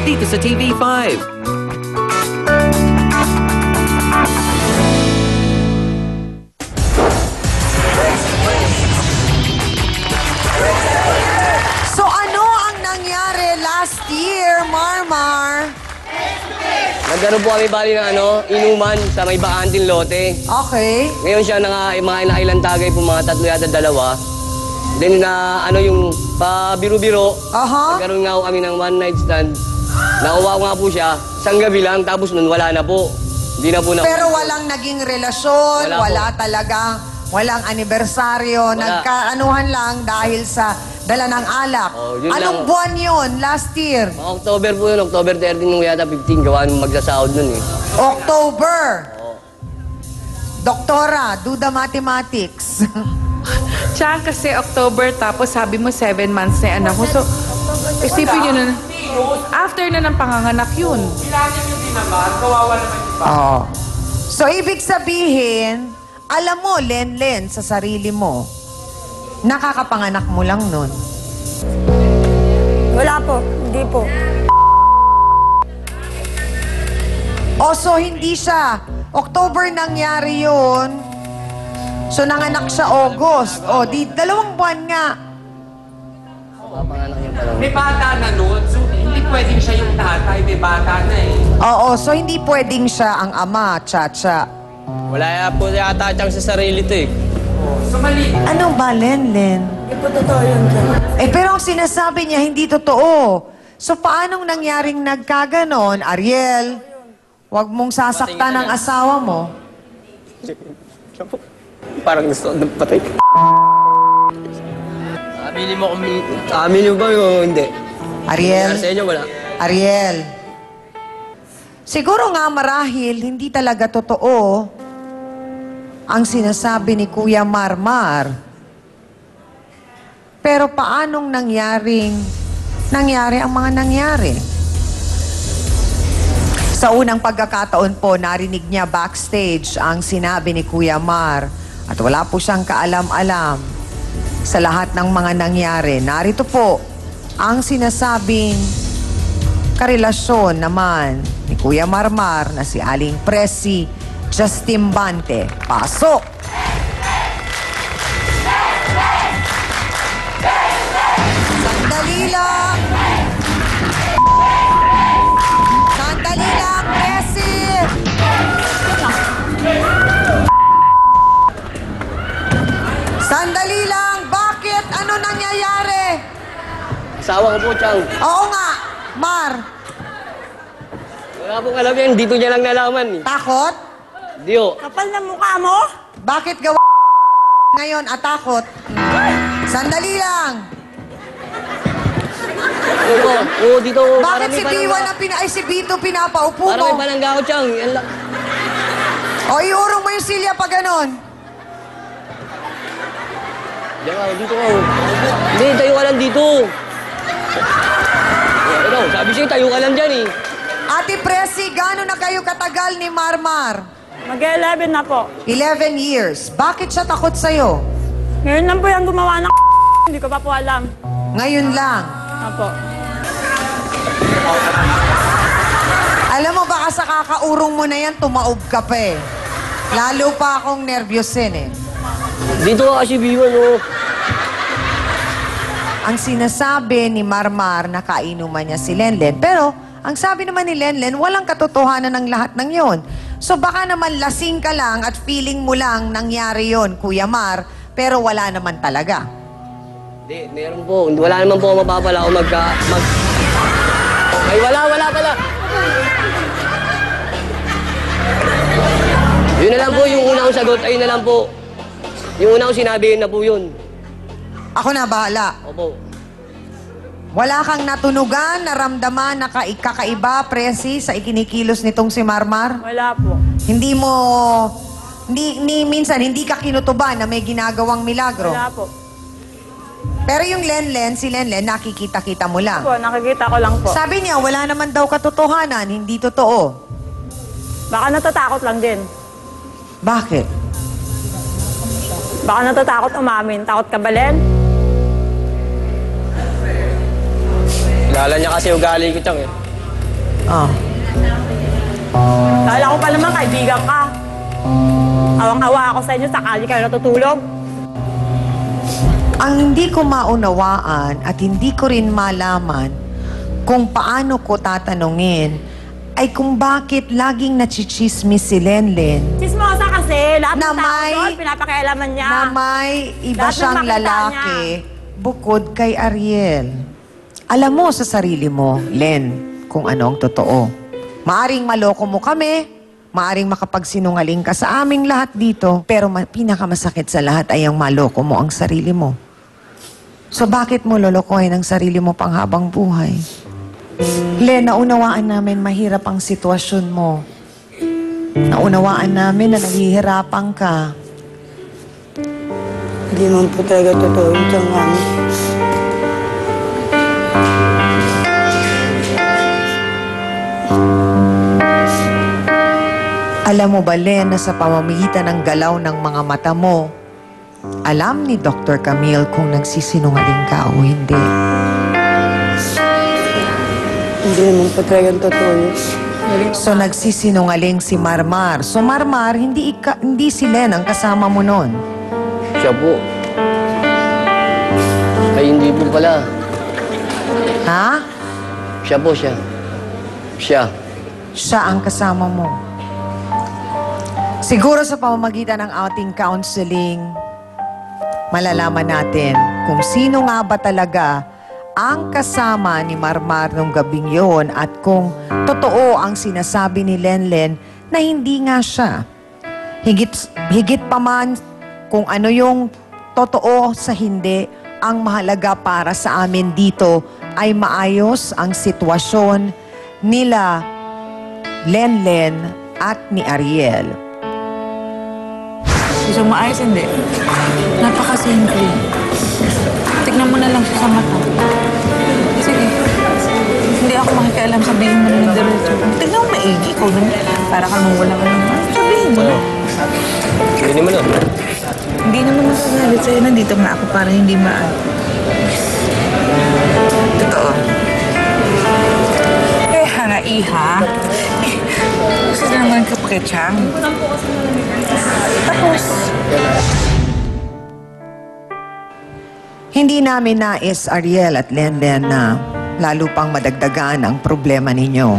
dito sa TV5. So ano ang nangyari last year, Marmar? Nagkaroon po kami bali ng inuman sa may Baanting Lote. Okay. Ngayon siya mga ilang tagay po, mga 3 yata 2. Then yung pa-biro-biro, nagkaroon nga po kami ng one night stand. Nauwa nga po siya, isang gabi lang, tapos nun wala na po. Hindi na po na. Pero walang naging relasyon, wala talagang, walang anibersaryo, nagkaanuhan lang dahil sa dala ng alak. Anong buwan yun, last year? October po yun, October 13 nung yata 15, gawa nung magsasahod nun eh. October. Doktora, do the mathematics. Siya kasi October, tapos sabi mo 7 months na yung anak mo. So, isipin nyo na, after na ng panganganak yun. Bilangin nyo din naman, kawawa naman yung bata. So, ibig sabihin, alam mo, Len, sa sarili mo, nakakapanganak mo lang nun. Wala po, hindi po. So hindi siya. October nangyari yun. So, nanganak siya August. Di 2 buwan nga. Panganak niya pa lang. May bata na nun, so hindi pwedeng siya yung tatay, may bata na eh. So hindi pwedeng siya ang ama, Chacha. Wala po yata siyang sa sarili to eh. So mali. Ano ba, Len? Hindi po totoo yun. Pero ang sinasabi niya, hindi totoo. So, paanong nangyaring nagkaganon? Ariel, huwag mong sasaktan ang asawa mo. Parang gusto ko patay. Aminin mo ba o hindi? Ariel? Sa inyo, wala. Ariel, siguro nga marahil hindi talaga totoo ang sinasabi ni Kuya Marmar. Pero paanong nangyari ang mga nangyari? Sa unang pagkakataon po, narinig niya backstage ang sinabi ni Kuya Mar at wala po siyang kaalam-alam sa lahat ng mga nangyari. Narito po ang sinasabing karelasyon naman ni Kuya Marmar na si Aling Presi Justimbante. Pasok! Sandali lang! Sandali lang, Presi! Sandali lang! Bakit? Ano nangyayari? Asawa ko po, Chang. Oo nga, Mar. Wala pong alam yan, dito niya lang nalaman eh. Takot? Dio. Kapal na mukha mo? Bakit gawa ngayon at takot? Sandali lang! Oo, dito. Bakit si Biwan si Bito pinapaupo Parang may mo? palangga ako, Chang. Yan lang. Iurong mo yung silya pa ganon. Diyan ka, dito ka. Hindi, tayo ka lang dito. Sabi siya, tayo ka lang dyan eh. Ate Presi, gano'n na kayo katagal ni Marmar? Mag-11 na po. 11 years. Bakit siya takot sa'yo? Ngayon lang po yung gumawa ng hindi ko pa po alam. Ngayon lang. Apo. Alam mo, baka sa kakaurong mo na yan, tumaob ka pa eh. Lalo pa akong nervyosin eh. Dito ka kasi, Biwan, oh. Ang sinasabi ni Marmar na kainuman niya si Lenlen. Pero, ang sabi naman ni Lenlen, walang katotohanan ng lahat ng yon. So baka naman lasing ka lang at feeling mo lang nangyari yon, Kuya Mar, pero wala naman talaga. Hindi, meron po. Wala naman po ako mapapala o Ay, wala pala. Yun na lang po, yung una kong sagot, ayun na lang po. Yung una kong sinabi, yun na po yun. Ako na bahala. Opo. Wala kang natunugan, naramdaman na kakaiba, Presi, sa ikinikilos nitong si Marmar? Wala po. Hindi mo, minsan, hindi ka kinutuban na may ginagawang milagro? Wala po. Pero yung si Lenlen, nakikita-kita mo lang. Po, nakikita ko lang po. Sabi niya, wala naman daw katotohanan, hindi totoo. Baka natatakot lang din. Bakit? Baka natatakot umamin. Takot ka ba, Len? Kilala niya kasi ugali ko, Chang, eh. Oh. Kala ko pa naman kaibigan ka. Awang-awa ako sa inyo, sakali kayo natutulog. Ang hindi ko maunawaan at hindi ko rin malaman kung paano ko tatanungin ay kung bakit laging nachichismis si Lenlen Chismosa kasi, lahat Na ng tao may- doon, pinapakialaman niya. na may iba Lahat ng siyang makita lalaki bukod kay Ariel. Alam mo sa sarili mo, Len, kung ano ang totoo. Maaring maloko mo kami, maaring makapagsinungaling ka sa aming lahat dito, pero pinakamasakit sa lahat ay ang maloko mo ang sarili mo. So bakit mo lolokohin ang sarili mo pang habang buhay? Len, naunawaan namin mahirap ang sitwasyon mo. Naunawaan namin na nahihirapan ka. Hindi man po talaga totoo yung tiyangan. Alam mo ba, Len, na sa pamamagitan ng galaw ng mga mata mo, alam ni Dr. Camille kung nagsisinungaling ka o hindi. Hindi naman po talaga totoo yun. So nagsisinungaling si Marmar. So Marmar, hindi si Len ang kasama mo noon. Siya po. Ay, hindi po pala. Ha? Siya po siya. Siya. Siya ang kasama mo. Siguro sa pamamagitan ng ating counseling, malalaman natin kung sino nga ba talaga ang kasama ni Marmar nung gabing yon at kung totoo ang sinasabi ni Lenlen na hindi nga siya. Higit pa man kung ano yung totoo sa hindi, ang mahalaga para sa amin dito ay maayos ang sitwasyon nila Lenlen at ni Ariel. Gusto mo ayos, hindi. Napakasimple. Tignan mo na lang siya sa mata. Sige. Hindi ako makikialam, sabihin mo na ng diretso. Tignan mo maigi, ikaw naman. Para ka nung wala ka naman. Sabihin mo na. Hindi naman o. Hindi naman nakagalit sa'yo. Nandito nga ako para hindi Totoo. Kaya nga, iha. Gusto na naman kapakitsang. Tapos, Hindi namin nais, Ariel at Lenlen, na lalo pang madagdagan ang problema ninyo.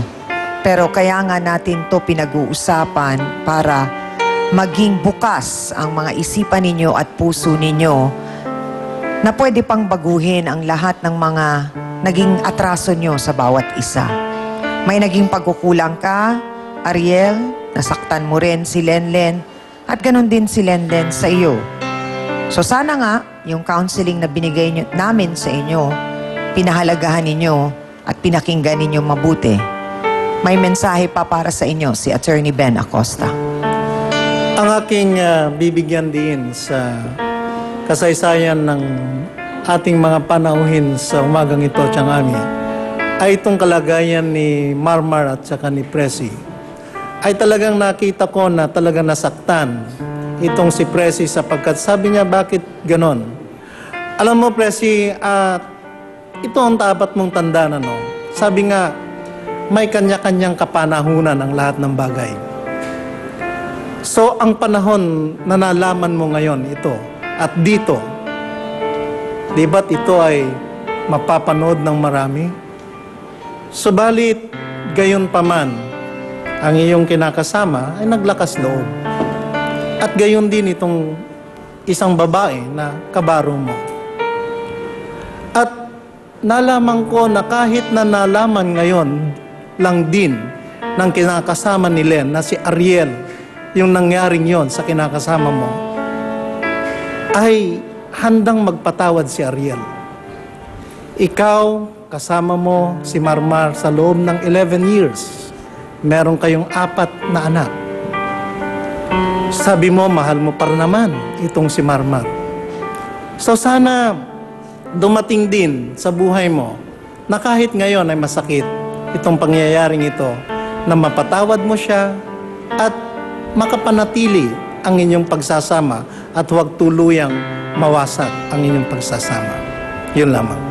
Pero kaya nga natin to pinag-uusapan para maging bukas ang mga isipan ninyo at puso ninyo na pwede pang baguhin ang lahat ng mga naging atraso nyo sa bawat isa. May naging pagkukulang ka, Ariel, nasaktan mo rin si Lenlen, at ganon din si Lenlen sa iyo. So sana nga, yung counseling na binigay namin sa inyo, pinahalagahan ninyo at pinakinggan ninyo mabuti. May mensahe pa para sa inyo si Attorney Ben Acosta. Ang aking bibigyan din sa kasaysayan ng ating mga panauhin sa umagang ito, Tiangami, ay itong kalagayan ni Marmar at saka ni Presi. Ay talagang nakita ko na talagang nasaktan itong si Presi sapagkat sabi niya, bakit ganon? Alam mo, Presi, ito ang dapat mong tandaan, ano? Sabi nga, may kanya-kanyang kapanahunan ang lahat ng bagay. So, ang panahon na nalaman mo ngayon, ito, at dito, di ba't ito ay mapapanood ng marami? Subalit, gayon pa man, ang iyong kinakasama ay naglakas loob. At gayon din itong isang babae na kabaro mo. At nalaman ko na kahit na nalaman ngayon lang din ng kinakasama ni Len na si Ariel, yung nangyaring yon sa kinakasama mo, ay handang magpatawad si Ariel. Ikaw, kasama mo si Marmar sa loob ng 11 years. Meron kayong 4 na anak. Sabi mo, mahal mo pa naman itong si Marmar. So sana dumating din sa buhay mo na kahit ngayon ay masakit itong pangyayaring ito, na mapatawad mo siya at makapanatili ang inyong pagsasama at huwag tuluyang mawasak ang inyong pagsasama. Yun lamang.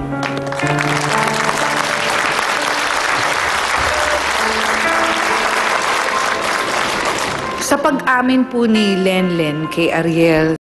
Sa pag-amin po ni Lenlen kay Ariel